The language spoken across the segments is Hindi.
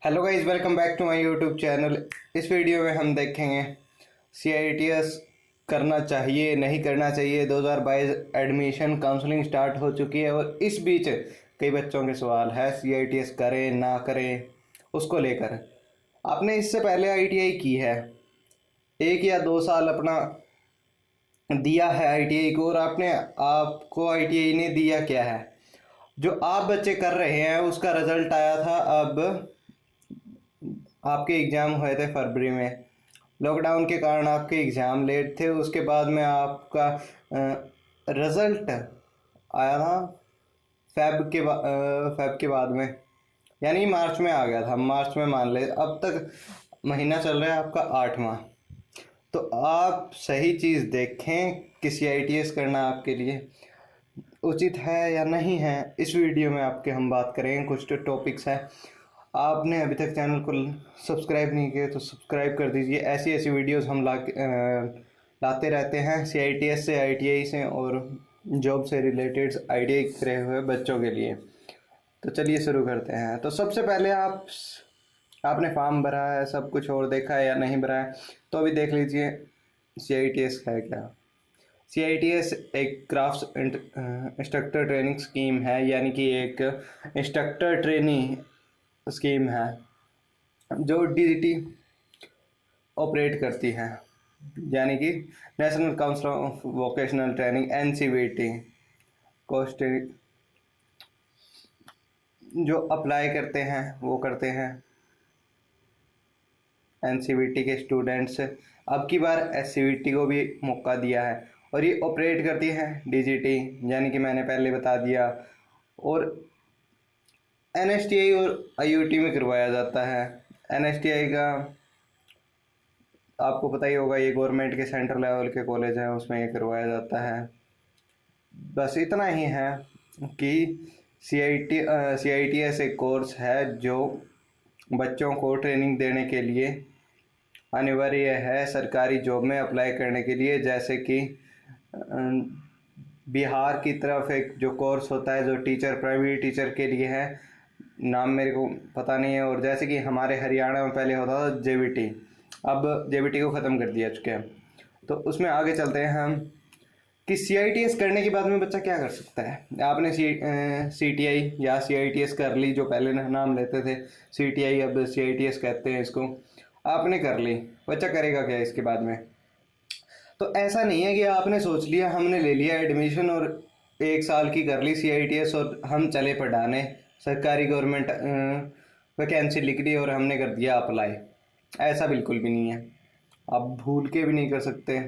Hello guys, welcome back to my YouTube channel. इस वीडियो में हम देखेंगे सीआईटीएस करना चाहिए नहीं करना चाहिए। 2022 एडमिशन काउंसलिंग स्टार्ट हो चुकी है और इस बीच कई बच्चों के सवाल है सीआईटीएस करें ना करें उसको लेकर। आपने इससे पहले आईटीआई की है, 1 या 2 साल अपना दिया है आईटीआई को, और आपको आईटीआई ने दिया क्या है? जो आप बच्चे कर रहे हैं उसका रिजल्ट आया था। अब आपके एग्ज़ाम हुए थे फरवरी में, लॉकडाउन के कारण आपके एग्ज़ाम लेट थे। उसके बाद में आपका रिज़ल्ट आया था फेब के बाद में, यानी मार्च में आ गया था। मार्च में मान ले, अब तक महीना चल रहा है आपका 8वां। तो आप सही चीज़ देखें कि सीआईटीएस करना आपके लिए उचित है या नहीं है। इस वीडियो में आपके हम बात करेंगे, कुछ तो टॉपिक्स हैं। आपने अभी तक चैनल को सब्सक्राइब नहीं किया तो सब्सक्राइब कर दीजिए। ऐसी ऐसी वीडियोस हम लाते रहते हैं सीआईटीएस से, आईटीआई से और जॉब से रिलेटेड आईटीआई करे हुए बच्चों के लिए। तो चलिए शुरू करते हैं। तो सबसे पहले आपने फॉर्म भरा है, सब कुछ और देखा है या नहीं भरा है, तो अभी देख लीजिए सीआईटीएस है क्या। सीआईटीएस एक क्राफ्ट इंस्ट्रक्टर ट्रेनिंग स्कीम है, यानी कि एक इंस्ट्रक्टर ट्रेनिंग स्कीम है जो डीजीटी ऑपरेट करती है, यानी कि national council of vocational training NCVT कोस्ट जो अप्लाई करते हैं वो करते हैं एनसीवीटी के स्टूडेंट्स। अब की बार एससीवीटी को भी मौका दिया है और ये ऑपरेट करती है डीजीटी, यानी कि मैंने पहले बता दिया। और एनएसटीआई और आईयूटी में करवाया जाता है। एनएसटीआई का आपको पता ही होगा, ये गवर्नमेंट के सेंट्रल लेवल के कॉलेज हैं, उसमें ये करवाया जाता है। बस इतना ही है कि सीआईटीएस एक कोर्स है जो बच्चों को ट्रेनिंग देने के लिए अनिवार्य है सरकारी जॉब में अप्लाई करने के लिए। जैसे कि बिहार की तरफ एक जो कोर्स होता है जो टीचर प्राइमरी टीचर के लिए है, नाम मेरे को पता नहीं है। और जैसे कि हमारे हरियाणा में पहले होता था जेबीटी, अब जेबीटी को ख़त्म कर दिया चुके हैं। तो उसमें आगे चलते हैं हम कि सीआईटीएस करने के बाद में बच्चा क्या कर सकता है। आपने सीटीआई या सीआईटीएस कर ली, जो पहले नाम लेते थे सीटीआई, अब सीआईटीएस कहते हैं इसको। आपने कर ली, बच्चा करेगा क्या इसके बाद में? तो ऐसा नहीं है कि आपने सोच लिया, हमने ले लिया एडमिशन और 1 साल की कर ली सीआईटीएस और हम चले पढ़ाने, सरकारी गवर्नमेंट वैकेंसी लिख दी और हमने कर दिया अप्लाई। ऐसा बिल्कुल भी नहीं है, आप भूल के भी नहीं कर सकते।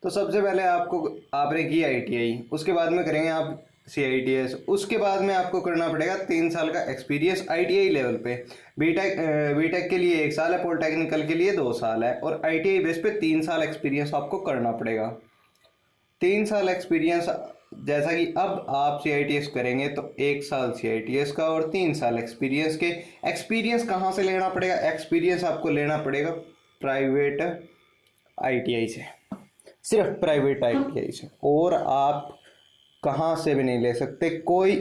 तो सबसे पहले आपने की आईटीआई, उसके बाद में करेंगे आप सीआईटीएस। उसके बाद में आपको करना पड़ेगा 3 साल का एक्सपीरियंस आईटीआई लेवल पे। बीटेक के लिए 1 साल है, पॉलिटेक्निकल के लिए 2 साल है, और आईटीआई बेस पे 3 साल एक्सपीरियंस आपको करना पड़ेगा। 3 साल एक्सपीरियंस, जैसा कि अब आप सीआईटीएस करेंगे तो 1 साल सीआईटीएस का और 3 साल एक्सपीरियंस के। एक्सपीरियंस कहाँ से लेना पड़ेगा? एक्सपीरियंस आपको लेना पड़ेगा प्राइवेट आईटीआई से, सिर्फ प्राइवेट आईटीआई से, और आप कहाँ से भी नहीं ले सकते। कोई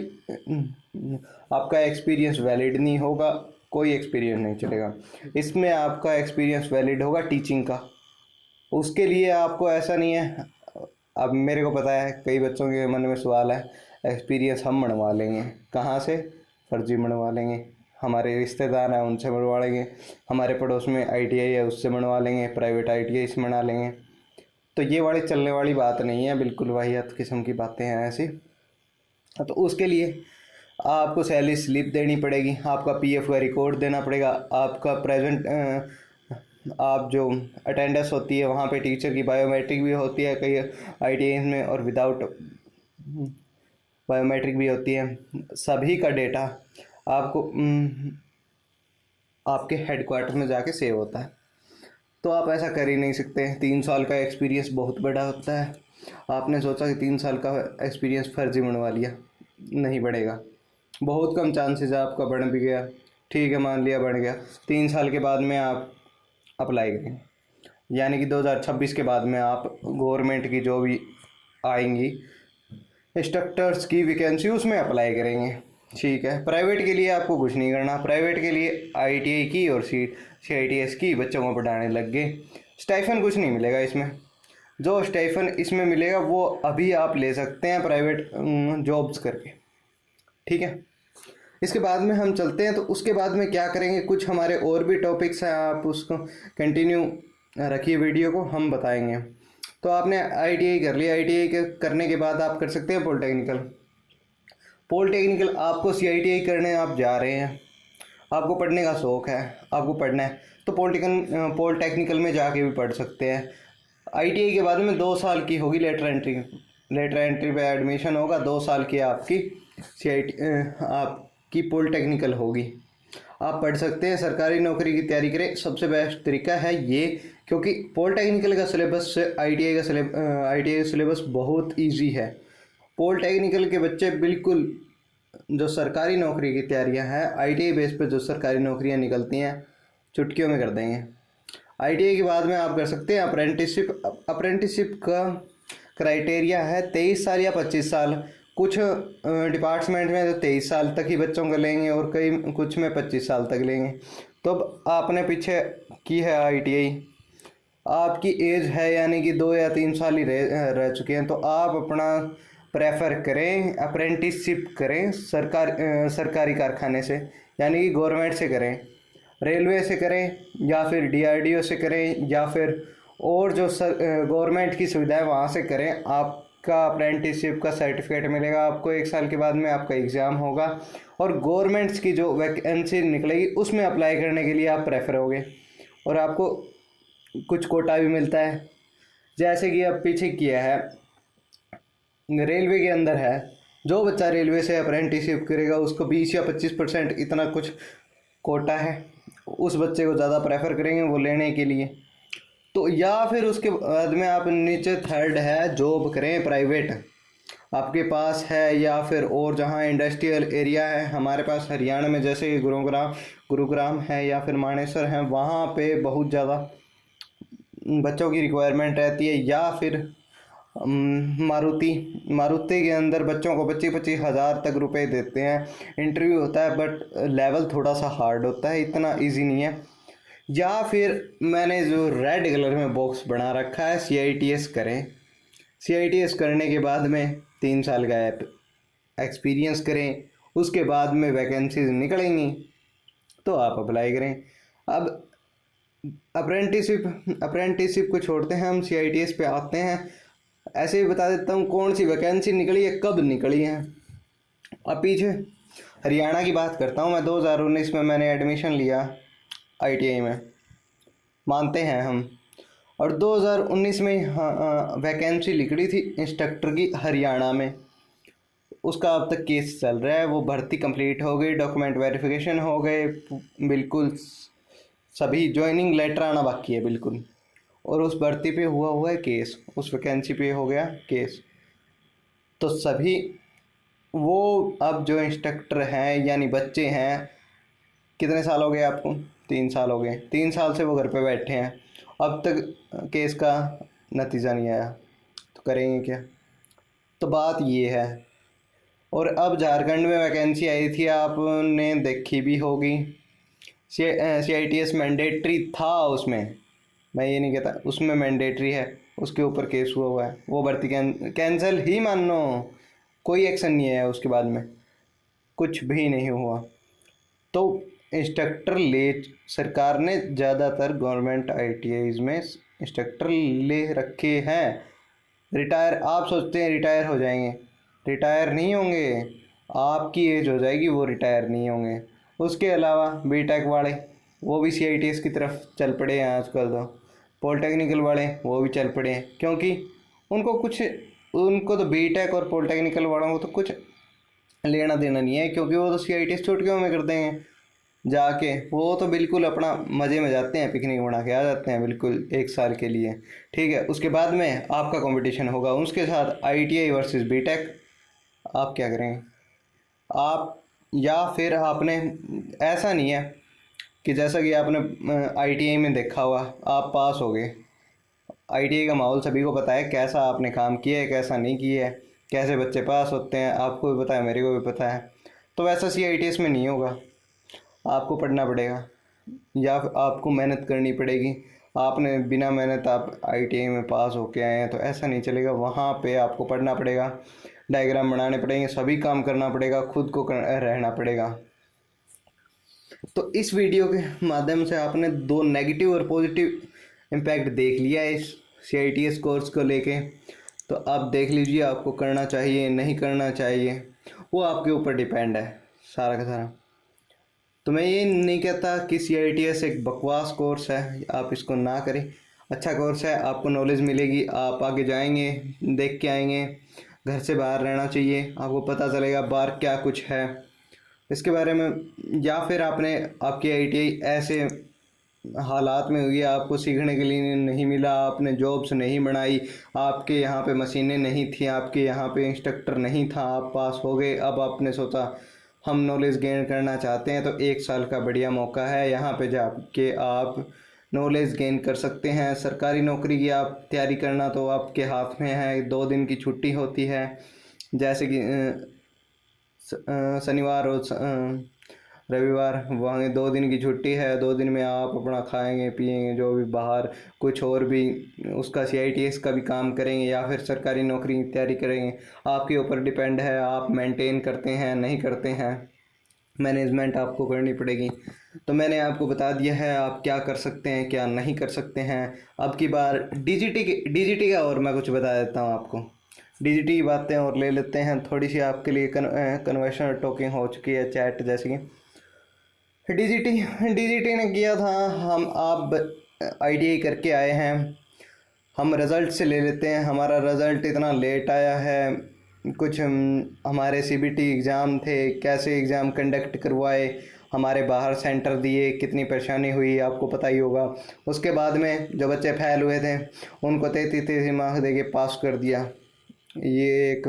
आपका एक्सपीरियंस वैलिड नहीं होगा, कोई एक्सपीरियंस नहीं चलेगा इसमें। आपका एक्सपीरियंस वैलिड होगा टीचिंग का। उसके लिए आपको ऐसा नहीं है, अब मेरे को पता है कई बच्चों के मन में सवाल है, एक्सपीरियंस हम बनवा लेंगे। कहाँ से? फर्जी बनवा लेंगे, हमारे रिश्तेदार हैं उनसे बनवा लेंगे, हमारे पड़ोस में आईटीआई है उससे बनवा लेंगे, प्राइवेट आईटीआई से बना लेंगे। तो ये वाली चलने वाली बात नहीं है, बिल्कुल वाहियात किस्म की बातें हैं ऐसी। तो उसके लिए आपको सैलरी स्लिप देनी पड़ेगी, आपका पीएफ का रिकॉर्ड देना पड़ेगा, आपका प्रेजेंट आप जो अटेंडेंस होती है वहाँ पे टीचर की बायोमेट्रिक भी होती है कई आईटीआई में, और विदाउट बायोमेट्रिक भी होती है। सभी का डेटा आपको आपके हेडक्वार्टर में जाके सेव होता है। तो आप ऐसा कर ही नहीं सकते। 3 साल का एक्सपीरियंस बहुत बड़ा होता है। आपने सोचा कि 3 साल का एक्सपीरियंस फर्जी बनवा लिया, नहीं बढ़ेगा। बहुत कम चांसेस है आपका बन भी गया, ठीक है मान लिया बन गया। 3 साल के बाद में आप अप्लाई करेंगे, यानी कि 2026 के बाद में आप गवर्नमेंट की जो भी आएंगी इंस्ट्रक्टर्स की वैकेंसी, उसमें अप्लाई करेंगे। ठीक है। प्राइवेट के लिए आपको कुछ नहीं करना, प्राइवेट के लिए आईटीआई की और सीआईटीएस की बच्चों को पढ़ाने लग गए। स्टाइफन कुछ नहीं मिलेगा इसमें, जो स्टाइफन इसमें मिलेगा वो अभी आप ले सकते हैं प्राइवेट जॉब्स करके, ठीक है। इसके बाद में हम चलते हैं, तो उसके बाद में क्या करेंगे, कुछ हमारे और भी टॉपिक्स हैं, आप उसको कंटिन्यू रखिए वीडियो को, हम बताएंगे। तो आपने आईटीआई कर लिया, आईटीआई करने के बाद आप कर सकते हैं पॉलिटेक्निकल। पॉलिटेक्निकल आपको सीआईटीआई करने आप जा रहे हैं, आपको पढ़ने का शौक़ है, आपको पढ़ना है, तो पॉलिटेक्निकल में जाके भी पढ़ सकते हैं। आईटीआई के बाद में 2 साल की होगी लेटर एंट्री पे एडमिशन होगा, 2 साल की आपकी आपकी पॉलिटेक्निकल होगी, आप पढ़ सकते हैं, सरकारी नौकरी की तैयारी करें। सबसे बेस्ट तरीका है ये, क्योंकि पॉलिटेक्निकल का सिलेबस से आईटीआई का सिलेबस बहुत इजी है। पॉलिटेक्निकल के बच्चे बिल्कुल जो सरकारी नौकरी की तैयारियां हैं, आईटीआई बेस पे जो सरकारी नौकरियां निकलती हैं चुटकियों में कर देंगे। आईटीआई के बाद में आप कर सकते हैं अप्रेंटिसशिप। अप्रेंटिसशिप का क्राइटेरिया है 23 साल या 25 साल। कुछ डिपार्टमेंट में तो 23 साल तक ही बच्चों को लेंगे और कुछ में 25 साल तक लेंगे। तो अब आपने पीछे की है आईटीआई, आपकी एज है यानी कि 2 या 3 साल ही रह चुके हैं, तो आप अपना प्रेफर करें अप्रेंटिसशिप करें सरकारी कारखाने से, यानी कि गवर्नमेंट से करें, रेलवे से करें या फिर डीआरडीओ से करें या फिर और जो गवर्नमेंट की सुविधा है वहाँ से करें। आपका अप्रेंटिसशिप का सर्टिफिकेट मिलेगा आपको, 1 साल के बाद में आपका एग्ज़ाम होगा और गवर्नमेंट्स की जो वैकेंसी निकलेगी उसमें अप्लाई करने के लिए आप प्रेफर होगे और आपको कुछ कोटा भी मिलता है। जैसे कि अब पीछे किया है रेलवे के अंदर है, जो बच्चा रेलवे से अप्रेंटिसशिप करेगा उसको 20 या 25% इतना कुछ कोटा है, उस बच्चे को ज़्यादा प्रेफर करेंगे वो लेने के लिए। तो या फिर उसके बाद में आप नीचे थर्ड है जॉब करें प्राइवेट, आपके पास है, या फिर और जहाँ इंडस्ट्रियल एरिया है हमारे पास हरियाणा में, जैसे कि गुरुग्राम है या फिर मानेसर है, वहाँ पे बहुत ज़्यादा बच्चों की रिक्वायरमेंट रहती है। या फिर मारुति के अंदर बच्चों को 25-25 हज़ार तक रुपए देते हैं, इंटरव्यू होता है बट लेवल थोड़ा सा हार्ड होता है, इतना इजी नहीं है। या फिर मैंने जो रेड कलर में बॉक्स बना रखा है सीआईटीएस करें, सीआईटीएस करने के बाद में 3 साल का एक्सपीरियंस करें, उसके बाद में वैकेंसीज निकलेंगी तो आप अप्लाई करें। अब अप्रेंटिसशिप को छोड़ते हैं, हम सीआईटीएस पे आते हैं। ऐसे ही बता देता हूँ कौन सी वैकेंसी निकली है, कब निकली है। अब पीछे हरियाणा की बात करता हूँ मैं, 2019 में मैंने एडमिशन लिया आईटीआई में, मानते हैं हम, और 2019 में वैकेंसी निकली थी इंस्ट्रक्टर की हरियाणा में। उसका अब तक केस चल रहा है, वो भर्ती कंप्लीट हो गई, डॉक्यूमेंट वेरिफिकेशन हो गए, बिल्कुल सभी ज्वाइनिंग लेटर आना बाकी है बिल्कुल, और उस भर्ती पे हुआ है केस, उस वैकेंसी पे हो गया केस। तो सभी वो अब जो इंस्ट्रक्टर हैं यानी बच्चे हैं, कितने साल हो गए आपको, 3 साल हो गए, 3 साल से वो घर पे बैठे हैं, अब तक केस का नतीजा नहीं आया, तो करेंगे क्या। तो बात ये है। और अब झारखंड में वैकेंसी आई थी, आपने देखी भी होगी, सीआईटीएस मैंडेटरी था उसमें, मैं ये नहीं कहता, उसमें मैंडेटरी है, उसके ऊपर केस हुआ है, वो भर्ती कैंसिल ही मान लो, कोई एक्शन नहीं है उसके बाद में, कुछ भी नहीं हुआ। तो इंस्ट्रक्टर सरकार ने ज़्यादातर गवर्नमेंट आईटीआईज में इंस्ट्रक्टर ले रखे हैं। रिटायर, आप सोचते हैं रिटायर हो जाएंगे, रिटायर नहीं होंगे, आपकी एज हो जाएगी, वो रिटायर नहीं होंगे। उसके अलावा बीटेक वाले वो भी सीआईटीएस की तरफ चल पड़े हैं आजकल, तो पॉलिटेक्निकल वाले वो भी चल पड़े हैं, क्योंकि उनको तो बीटेक और पॉलिटेक्निकल वालों को तो कुछ लेना देना नहीं है, क्योंकि वो तो सीआईटीएस चुटकियों में कर देंगे जाके, वो तो बिल्कुल अपना मज़े में जाते हैं, पिकनिक बना के आ जाते हैं बिल्कुल 1 साल के लिए, ठीक है। उसके बाद में आपका कंपटीशन होगा उसके साथ, आईटीआई वर्सेस बीटेक, आप क्या करेंगे आप। या फिर आपने, ऐसा नहीं है कि जैसा कि आपने आईटीआई में देखा हुआ, आप पास हो गए, आईटीआई का माहौल सभी को पता है, कैसा आपने काम किया है कैसा नहीं किया है, कैसे बच्चे पास होते हैं, आपको भी पता है, मेरे को भी पता है। तो वैसा CITS में नहीं होगा, आपको पढ़ना पड़ेगा या फिर आपको मेहनत करनी पड़ेगी। आपने बिना मेहनत आप ITI में पास होके आए हैं तो ऐसा नहीं चलेगा, वहाँ पे आपको पढ़ना पड़ेगा, डायग्राम बनाने पड़ेंगे, सभी काम करना पड़ेगा, खुद को रहना पड़ेगा। तो इस वीडियो के माध्यम से आपने दो नेगेटिव और पॉजिटिव इम्पैक्ट देख लिया है इस CITS कोर्स को लेके। तो आप देख लीजिए, आपको करना चाहिए नहीं करना चाहिए वो आपके ऊपर डिपेंड है सारा का सारा। तो मैं ये नहीं कहता कि CITS एक बकवास कोर्स है, आप इसको ना करें, अच्छा कोर्स है, आपको नॉलेज मिलेगी, आप आगे जाएंगे, देख के आएंगे। घर से बाहर रहना चाहिए, आपको पता चलेगा बाहर क्या कुछ है इसके बारे में। या फिर आपकी ITI ऐसे हालात में हुई, आपको सीखने के लिए नहीं मिला, आपने जॉब्स नहीं बनाई, आपके यहाँ पे मशीनें नहीं थी, आपके यहाँ पे इंस्ट्रक्टर नहीं था, आप पास हो गए। अब आपने सोचा हम नॉलेज गेन करना चाहते हैं, तो 1 साल का बढ़िया मौका है, यहाँ पे जाके आप नॉलेज गेन कर सकते हैं। सरकारी नौकरी की आप तैयारी करना तो आपके हाथ में है, 2 दिन की छुट्टी होती है, जैसे कि शनिवार और रविवार, वहाँ 2 दिन की छुट्टी है। 2 दिन में आप अपना खाएंगे पिएंगे, जो भी बाहर कुछ और भी उसका CITS का भी काम करेंगे या फिर सरकारी नौकरी की तैयारी करेंगे, आपके ऊपर डिपेंड है, आप मेंटेन करते हैं नहीं करते हैं, मैनेजमेंट आपको करनी पड़ेगी। तो मैंने आपको बता दिया है आप क्या कर सकते हैं क्या नहीं कर सकते हैं। अब की बार DGT का और मैं कुछ बता देता हूँ आपको। DGT की बातें और ले लेते हैं थोड़ी सी, आपके लिए कन्वर्सेशनल टॉकिंग हो चुकी है, चैट जैसी कि DGT ने किया था। आप ITI करके आए हैं, हम रिज़ल्ट से ले लेते हैं। हमारा रिज़ल्ट इतना लेट आया है, कुछ हमारे CBT एग्ज़ाम थे, कैसे एग्ज़ाम कंडक्ट करवाए, हमारे बाहर सेंटर दिए, कितनी परेशानी हुई आपको पता ही होगा। उसके बाद में जो बच्चे फेल हुए थे उनको 33 मार्क्स दे के पास कर दिया, ये एक।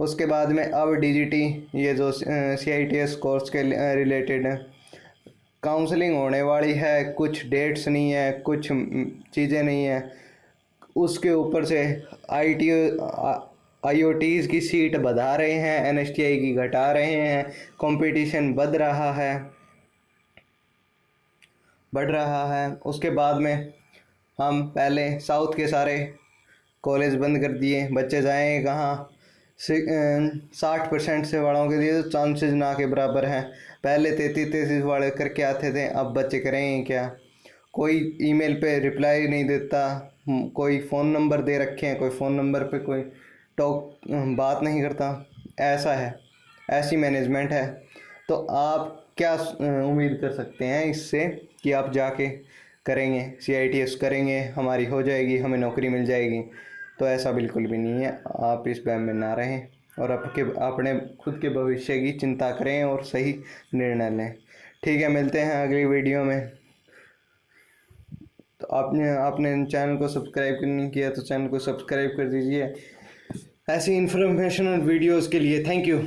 उसके बाद में अब DGT ये जो CITS कोर्स के रिलेटेड काउंसलिंग होने वाली है, कुछ डेट्स नहीं है, कुछ चीज़ें नहीं है, उसके ऊपर से IOTs की सीट बढ़ा रहे हैं, NSTI की घटा रहे हैं, कंपटीशन बढ़ रहा है। उसके बाद में हम पहले साउथ के सारे कॉलेज बंद कर दिए, बच्चे जाएंगे कहाँ। 60% से वालों के लिए तो चांसेस ना के बराबर हैं। पहले 33 वाले करके आते थे, अब बच्चे करेंगे क्या। कोई ईमेल पे रिप्लाई नहीं देता, कोई फ़ोन नंबर दे रखे हैं, कोई फ़ोन नंबर पे कोई बात नहीं करता। ऐसा है, ऐसी मैनेजमेंट है। तो आप क्या उम्मीद कर सकते हैं इससे कि आप जाके करेंगे, CITS करेंगे, हमारी हो जाएगी, हमें नौकरी मिल जाएगी। तो ऐसा बिल्कुल भी नहीं है। आप इस वहम में ना रहें और अपने खुद के भविष्य की चिंता करें और सही निर्णय लें। ठीक है, मिलते हैं अगली वीडियो में। तो आपने चैनल को सब्सक्राइब नहीं किया तो चैनल को सब्सक्राइब कर दीजिए, ऐसी इन्फॉर्मेशनल वीडियोस के लिए। Thank you.